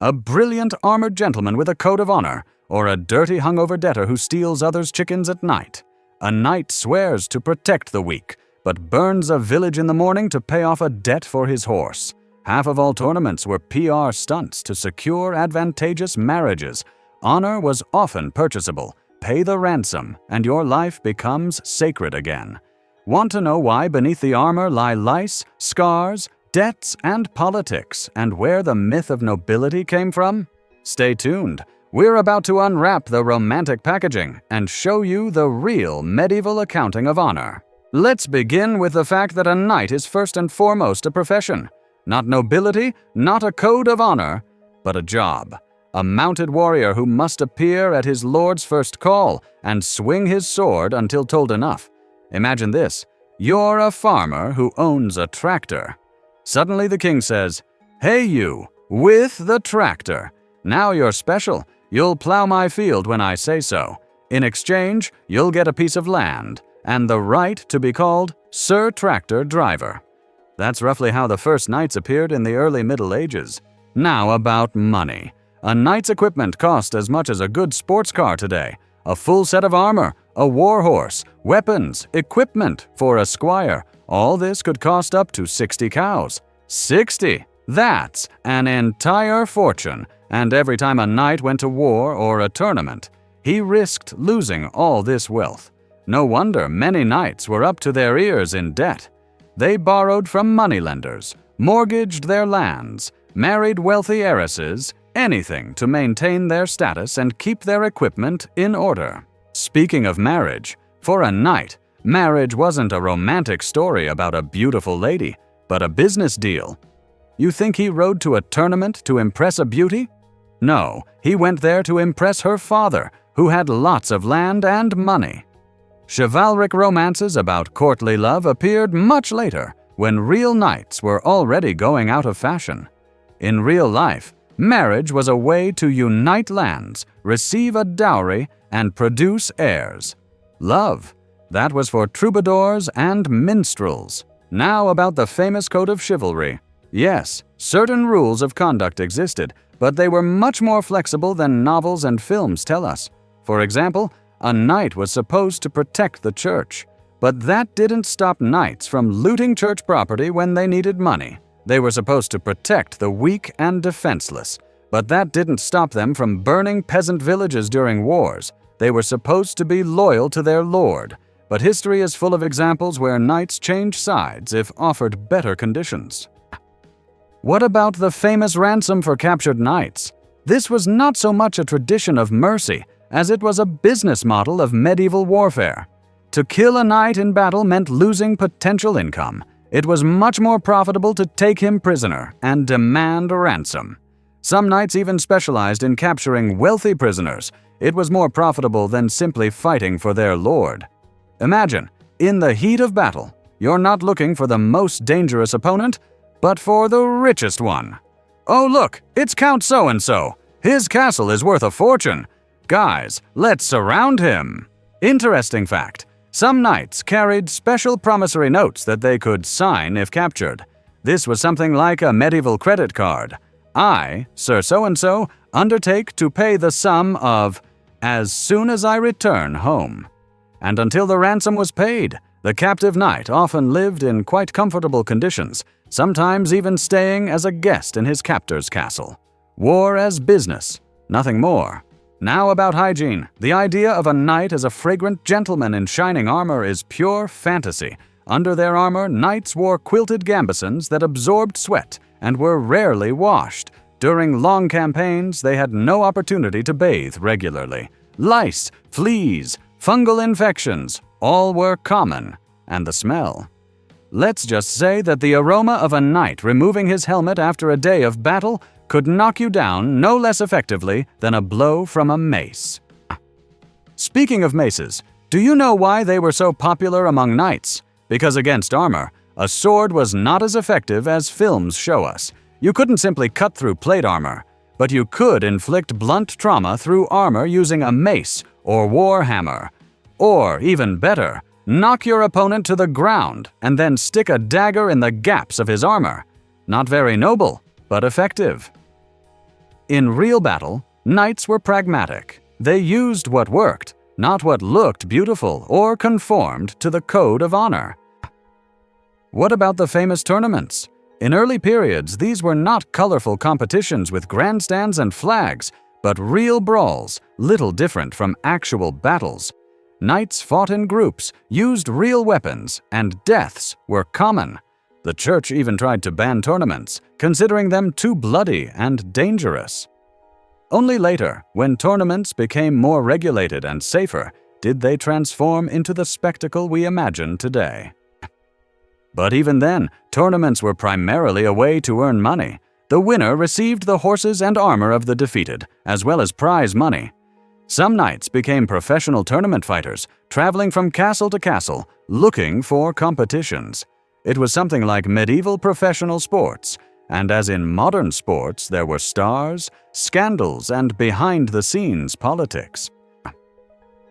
A brilliant armored gentleman with a code of honor, or a dirty hungover debtor who steals others' chickens at night? A knight swears to protect the weak, but burns a village in the morning to pay off a debt for his horse. Half of all tournaments were PR stunts to secure advantageous marriages. Honor was often purchasable. Pay the ransom, and your life becomes sacred again. Want to know why beneath the armor lie lice, scars, debts, and politics, and where the myth of nobility came from? Stay tuned. We're about to unwrap the romantic packaging and show you the real medieval accounting of honor. Let's begin with the fact that a knight is first and foremost a profession. Not nobility, not a code of honor, but a job. A mounted warrior who must appear at his lord's first call and swing his sword until told enough. Imagine this. You're a farmer who owns a tractor. Suddenly the king says, "Hey you, with the tractor. Now you're special. You'll plow my field when I say so. In exchange, you'll get a piece of land and the right to be called Sir Tractor Driver." That's roughly how the first knights appeared in the early Middle Ages. Now about money. A knight's equipment cost as much as a good sports car today. A full set of armor, a war horse, weapons, equipment for a squire. All this could cost up to 60 cows. 60! That's an entire fortune. And every time a knight went to war or a tournament, he risked losing all this wealth. No wonder many knights were up to their ears in debt. They borrowed from moneylenders, mortgaged their lands, married wealthy heiresses, anything to maintain their status and keep their equipment in order. Speaking of marriage, for a knight, marriage wasn't a romantic story about a beautiful lady, but a business deal. You think he rode to a tournament to impress a beauty? No, he went there to impress her father, who had lots of land and money. Chivalric romances about courtly love appeared much later, when real knights were already going out of fashion. In real life, marriage was a way to unite lands, receive a dowry, and produce heirs. Love, that was for troubadours and minstrels. Now about the famous code of chivalry. Yes, certain rules of conduct existed, but they were much more flexible than novels and films tell us. For example, a knight was supposed to protect the church, but that didn't stop knights from looting church property when they needed money. They were supposed to protect the weak and defenseless, but that didn't stop them from burning peasant villages during wars. They were supposed to be loyal to their lord, but history is full of examples where knights changed sides if offered better conditions. What about the famous ransom for captured knights? This was not so much a tradition of mercy as it was a business model of medieval warfare. To kill a knight in battle meant losing potential income. It was much more profitable to take him prisoner and demand a ransom. Some knights even specialized in capturing wealthy prisoners. It was more profitable than simply fighting for their lord. Imagine, in the heat of battle, you're not looking for the most dangerous opponent, but for the richest one. Oh look, it's Count So-and-so. His castle is worth a fortune. Guys, let's surround him. Interesting fact. Some knights carried special promissory notes that they could sign if captured. This was something like a medieval credit card. I, Sir So-and-so, undertake to pay the sum of as soon as I return home. And until the ransom was paid, the captive knight often lived in quite comfortable conditions, sometimes even staying as a guest in his captor's castle. War as business, nothing more. Now about hygiene. The idea of a knight as a fragrant gentleman in shining armor is pure fantasy. Under their armor, knights wore quilted gambesons that absorbed sweat and were rarely washed. During long campaigns, they had no opportunity to bathe regularly. Lice, fleas, fungal infections, all were common. And the smell. Let's just say that the aroma of a knight removing his helmet after a day of battle could knock you down no less effectively than a blow from a mace. Speaking of maces, do you know why they were so popular among knights? Because against armor, a sword was not as effective as films show us. You couldn't simply cut through plate armor, but you could inflict blunt trauma through armor using a mace or war hammer. Or, even better, knock your opponent to the ground and then stick a dagger in the gaps of his armor. Not very noble, but effective. In real battle, knights were pragmatic. They used what worked, not what looked beautiful or conformed to the code of honor. What about the famous tournaments? In early periods, these were not colorful competitions with grandstands and flags, but real brawls, little different from actual battles. Knights fought in groups, used real weapons, and deaths were common. The church even tried to ban tournaments, considering them too bloody and dangerous. Only later, when tournaments became more regulated and safer, did they transform into the spectacle we imagine today. But even then, tournaments were primarily a way to earn money. The winner received the horses and armor of the defeated, as well as prize money. Some knights became professional tournament fighters, traveling from castle to castle, looking for competitions. It was something like medieval professional sports, and as in modern sports, there were stars, scandals, and behind-the-scenes politics.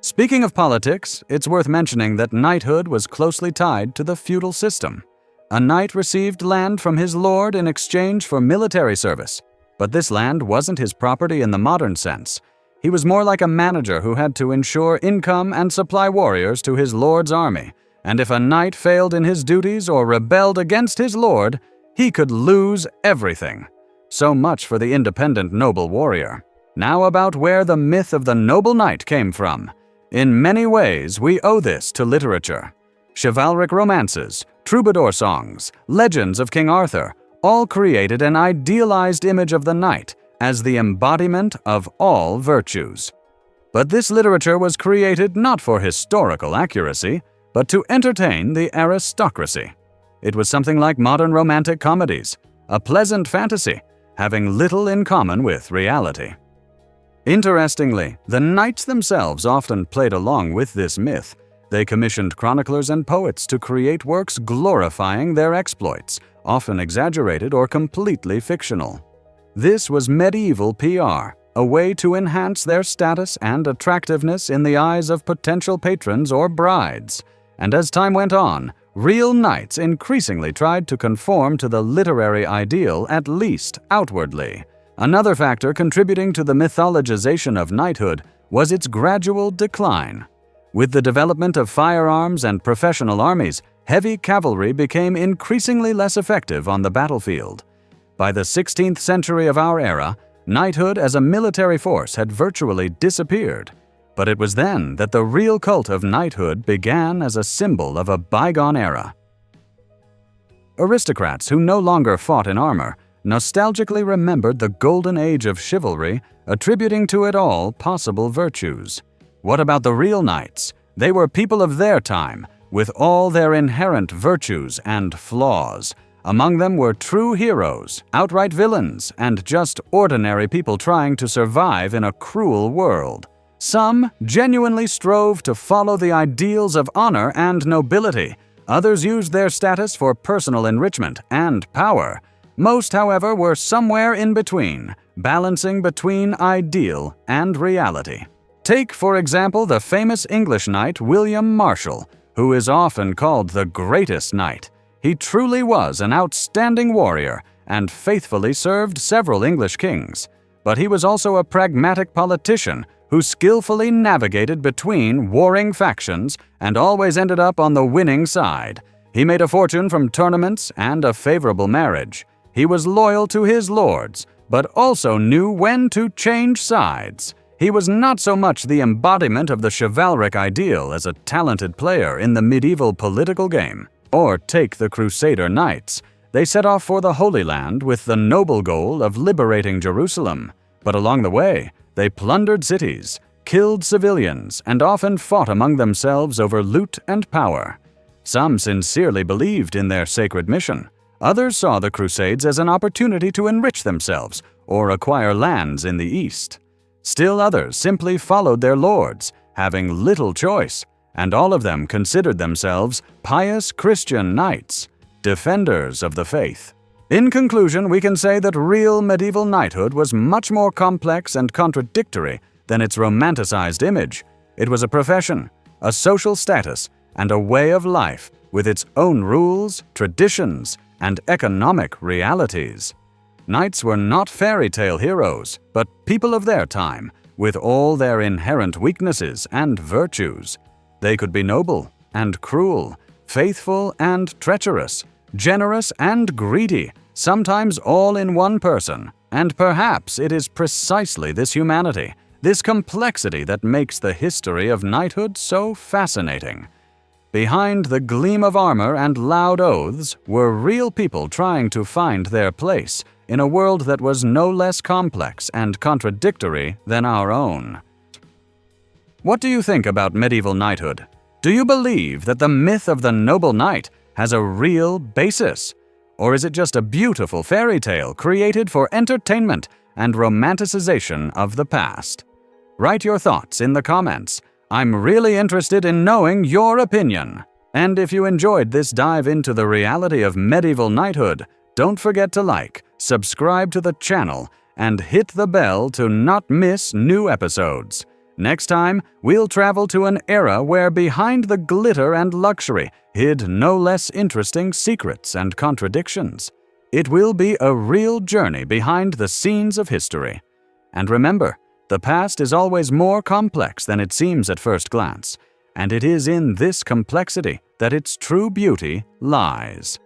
Speaking of politics, it's worth mentioning that knighthood was closely tied to the feudal system. A knight received land from his lord in exchange for military service, but this land wasn't his property in the modern sense. He was more like a manager who had to ensure income and supply warriors to his lord's army, and if a knight failed in his duties or rebelled against his lord, he could lose everything. So much for the independent noble warrior. Now about where the myth of the noble knight came from. In many ways, we owe this to literature. Chivalric romances, troubadour songs, legends of King Arthur, all created an idealized image of the knight as the embodiment of all virtues. But this literature was created not for historical accuracy, but to entertain the aristocracy. It was something like modern romantic comedies, a pleasant fantasy, having little in common with reality. Interestingly, the knights themselves often played along with this myth. They commissioned chroniclers and poets to create works glorifying their exploits, often exaggerated or completely fictional. This was medieval PR, a way to enhance their status and attractiveness in the eyes of potential patrons or brides. And as time went on, real knights increasingly tried to conform to the literary ideal, at least outwardly. Another factor contributing to the mythologization of knighthood was its gradual decline. With the development of firearms and professional armies, heavy cavalry became increasingly less effective on the battlefield. By the 16th century of our era, knighthood as a military force had virtually disappeared. But it was then that the real cult of knighthood began as a symbol of a bygone era. Aristocrats who no longer fought in armor nostalgically remembered the golden age of chivalry, attributing to it all possible virtues. What about the real knights? They were people of their time, with all their inherent virtues and flaws. Among them were true heroes, outright villains, and just ordinary people trying to survive in a cruel world. Some genuinely strove to follow the ideals of honor and nobility. Others used their status for personal enrichment and power. Most, however, were somewhere in between, balancing between ideal and reality. Take, for example, the famous English knight William Marshall, who is often called the greatest knight. He truly was an outstanding warrior and faithfully served several English kings. But he was also a pragmatic politician who skillfully navigated between warring factions and always ended up on the winning side. He made a fortune from tournaments and a favorable marriage. He was loyal to his lords, but also knew when to change sides. He was not so much the embodiment of the chivalric ideal as a talented player in the medieval political game. Or take the Crusader Knights. They set off for the Holy Land with the noble goal of liberating Jerusalem. But along the way, they plundered cities, killed civilians, and often fought among themselves over loot and power. Some sincerely believed in their sacred mission. Others saw the Crusades as an opportunity to enrich themselves or acquire lands in the East. Still others simply followed their lords, having little choice, and all of them considered themselves pious Christian knights, defenders of the faith. In conclusion, we can say that real medieval knighthood was much more complex and contradictory than its romanticized image. It was a profession, a social status, and a way of life with its own rules, traditions, and economic realities. Knights were not fairy tale heroes, but people of their time, with all their inherent weaknesses and virtues. They could be noble and cruel, faithful and treacherous, generous and greedy, sometimes all in one person. And perhaps it is precisely this humanity, this complexity that makes the history of knighthood so fascinating. Behind the gleam of armor and loud oaths were real people trying to find their place in a world that was no less complex and contradictory than our own. What do you think about medieval knighthood? Do you believe that the myth of the noble knight has a real basis? Or is it just a beautiful fairy tale created for entertainment and romanticization of the past? Write your thoughts in the comments. I'm really interested in knowing your opinion. And if you enjoyed this dive into the reality of medieval knighthood, don't forget to like, subscribe to the channel, and hit the bell to not miss new episodes. Next time, we'll travel to an era where behind the glitter and luxury hid no less interesting secrets and contradictions. It will be a real journey behind the scenes of history. And remember, the past is always more complex than it seems at first glance, and it is in this complexity that its true beauty lies.